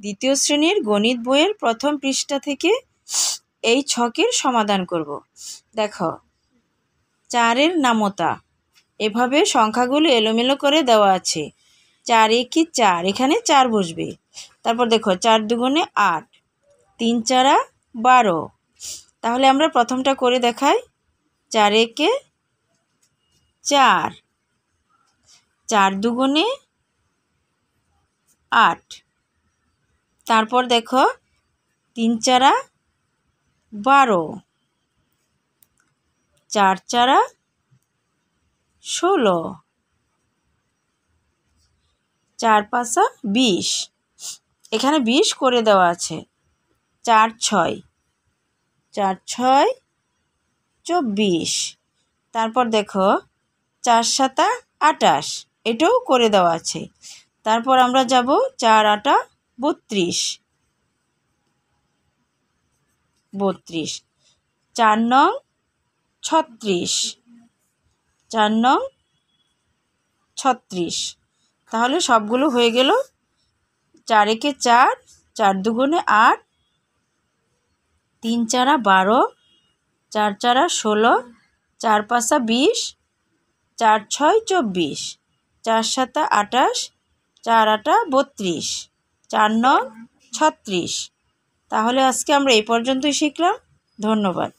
দ্বিতীয় শ্রেণীর গণিত বইয়ের প্রথম পৃষ্ঠা থেকে এই ছকের সমাধান করব। দেখো, 4-এর নামতা, এভাবে সংখ্যাগুলো এলোমেলো করে দেওয়া আছে। 4 একে 4, এখানে 4 বসবে। তারপর দেখো 4 দুগুণে 8, 3 4 12। তাহলে আমরা প্রথমটা করে দেখাই। 4 একে 4, 4 দুগুণে 8। তারপর দেখো 3 4 12, 4 4 16, 4 5 20। এখানে 20 করে দেওয়া আছে। 4 6, 4 6 24। তারপর দেখো 4 7 28, এটাও করে দেওয়া আছে। তারপর আমরা যাব 4 8 32, 32। 4 9 36, 4 9 36। তাহলে সবগুলো হয়ে গেল। 4 একে 4, 4 দুগুণে 8, 3 4 12, 4 4 16, 4 5 20, 4 6 24, 4 7 28, 4 8 32, 4 9 36। তাহলে আজকে আমরা এই পর্যন্তই শিখলাম। ধন্যবাদ।